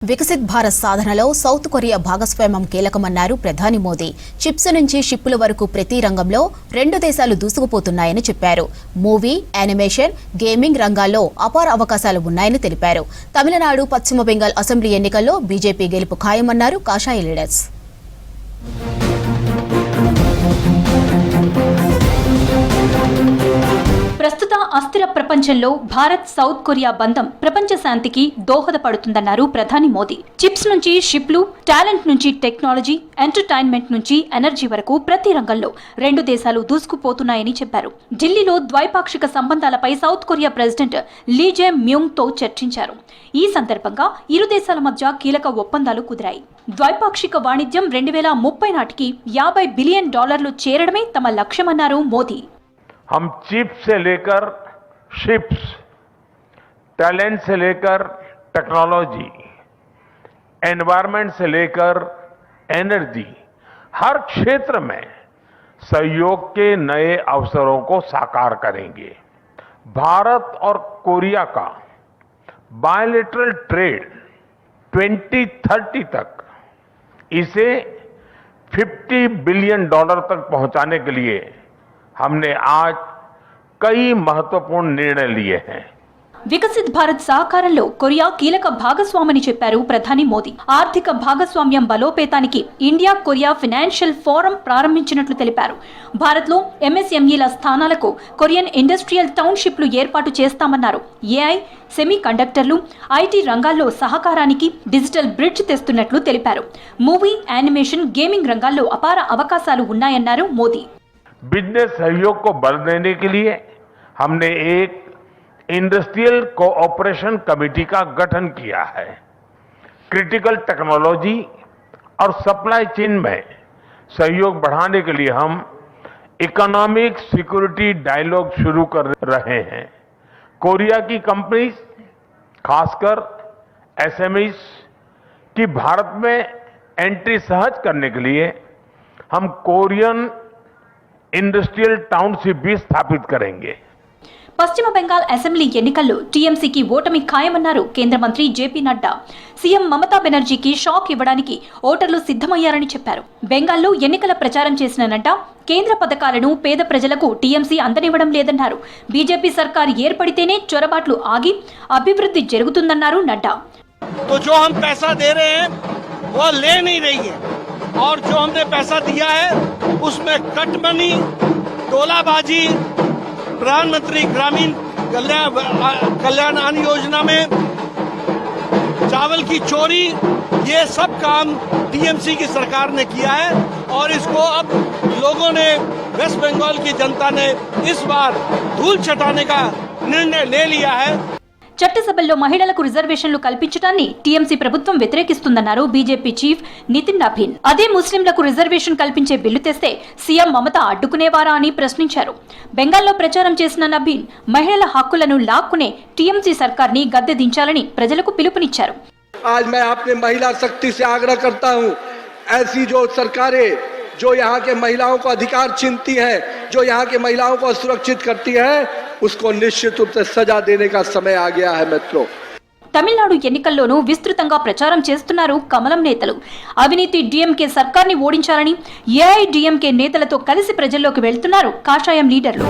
వికసిత్ భారత్ సాధనలో south Korea భాగస్వామ్యం కీలకమన్నారు ప్రధాని మోదీ. చిప్స్ నుంచి షిప్పుల వరకు ప్రతి రంగంలో రెండు దేశాలు దూసుకుపోతున్నాయని చెప్పారు. మూవీ, యానిమేషన్, గేమింగ్ రంగాల్లో అపార అవకాశాలు ఉన్నాయని తెలిపారు. తమిళనాడు, పశ్చిమ బెంగాల్ అసెంబ్లీ ఎన్నికల్లో బీజేపీ గెలుపు ఖాయమన్నారు కాషాయ లీడర్స్. ప్రస్తుత అస్థిర ప్రపంచంలో భారత్ సౌత్ కొరియా బంధం ప్రపంచ శాంతికి దోహదపడుతుందన్నారు ప్రధాని మోదీ. చిప్స్ నుంచి షిప్లు, టాలెంట్ నుంచి టెక్నాలజీ, ఎంటర్టైన్మెంట్ నుంచి ఎనర్జీ వరకు ప్రతి రంగంలో రెండు దేశాలు దూసుకుపోతున్నాయని చెప్పారు. ఢిల్లీలో ద్వైపాక్షిక సంబంధాలపై సౌత్ కొరియా ప్రెసిడెంట్ లీ జే మ్యూంగ్ తో చర్చించారు. ఈ సందర్భంగా ఇరు దేశాల మధ్య కీలక ఒప్పందాలు కుదిరాయి. ద్వైపాక్షిక వాణిజ్యం 2030 నాటికి $50 బిలియన్ చేరడమే తమ లక్ష్యమన్నారు మోదీ. हम चिप से लेकर शिप्स, टैलेंट से लेकर टेक्नोलॉजी, एनवायरनमेंट से लेकर एनर्जी, हर क्षेत्र में सहयोग के नए अवसरों को साकार करेंगे. भारत और कोरिया का बायलैटरल ट्रेड 2030 तक इसे $50 बिलियन तक पहुंचाने के लिए हमने आज कई महत्वपूर्ण निर्णय लिए हैं. వికసిత్ భారత్ సహకారంలో కొరియా కీలక భాగస్వామని చెప్పారు ప్రధాని మోదీ. ఆర్థిక భాగస్వామ్యం బలోపేతానికి ఇండియా కొరియా ఫైనాన్షియల్ ఫోరం ప్రారంభించినట్లు తెలిపారు. భారత్లో ఎంఎస్ఎంఈల స్థానాలకు కొరియన్ ఇండస్ట్రియల్ టౌన్షిప్లు ఏర్పాటు చేస్తామన్నారు. ఏఐ, సెమీ కండక్టర్లు, ఐటీ రంగాల్లో సహకారానికి డిజిటల్ బ్రిడ్జ్ తెస్తున్నట్లు తెలిపారు. మూవీ, యానిమేషన్, గేమింగ్ రంగాల్లో అపార అవకాశాలు ఉన్నాయన్నారు మోదీ. बिजनेस सहयोग को बल देने के लिए हमने एक इंडस्ट्रियल कोऑपरेशन कमेटी का गठन किया है. क्रिटिकल टेक्नोलॉजी और सप्लाई चेन में सहयोग बढ़ाने के लिए हम इकोनॉमिक सिक्योरिटी डायलॉग शुरू कर रहे हैं. कोरिया की कंपनीज, खासकर एसएमईज की भारत में एंट्री सहज करने के लिए हम कोरियन इंडस्ट्रियल टाउनशिप भी स्थापित करेंगे. పశ్చిమ బెంగాల్ అసెంబ్లీ ఎన్నికల్లో టీఎంసీకి ఓటమి ఖాయమన్నారు కేంద్ర మంత్రి జేపీ నడ్డా. సీఎం మమతా బెనర్జీకి షాక్ ఇవ్వడానికి ఓటర్లు సిద్ధమయ్యారని చెప్పారు. బెంగాల్లో ఎన్నికల ప్రచారం చేసిన నడ్డా కేంద్ర పథకాలను పేద ప్రజలకు టీఎంసీ అందనివ్వడం లేదన్నారు. బీజేపీ సర్కార్ ఏర్పడితేనే చొరబాట్లు ఆగి అభివృద్ధి జరుగుతుందన్నారు నడ్డా. तो जो हम पैसा दे रहे हैं वो ले नहीं रही है और जो हमने पैसा दिया है उसमें कट मनी, टोलाबाजी, प्रधानमंत्री ग्रामीण कल्याण अन्न योजना में चावल की चोरी, ये सब काम टीएमसी की सरकार ने किया है और इसको अब लोगों ने, वेस्ट बंगाल की जनता ने इस बार धूल चटाने का निर्णय ले लिया है. చట్టసభల్లో మహిళలకు రిజర్వేషన్లు కల్పించడాన్ని టీఎంసీ ప్రభుత్వం వ్యతిరేకిస్తుందన్నారు బీజేపీ చీఫ్ నితిన్ నబీన్. అదే ముస్లింలకు రిజర్వేషన్ కల్పించే బిల్లు తెస్తే సీఎం మమత అడ్డుకునేవారా అని ప్రశ్నించారు. బెంగాల్లో ప్రచారం చేసిన నబీన్ మహిళల హక్కులను లాక్కునే టీఎంసీ సర్కార్ని గద్దె దించాలని ప్రజలకు పిలుపునిచ్చారు. आज मैं अपने महिला शक्ति से आग्रह करता हूं, ऐसी जो सरकारें जो यहाँ के महिलाओं को अधिकार छीनती हैं, जो यहाँ के महिलाओं को असुरक्षित करती हैं, उसको निश्चित रूप से सजा देने का समय आ गया है मित्रों. తమిళనాడు ఎన్నికల్లోనూ విస్తృతంగా ప్రచారం చేస్తున్నారు కమలం నేతలు. అవినీతి డీఎంకే సర్కార్ని ఓడించాలని ఏఐడీఎంకే నేతలతో కలిసి ప్రజల్లోకి వెళ్తున్నారు కాషాయం లీడర్లు.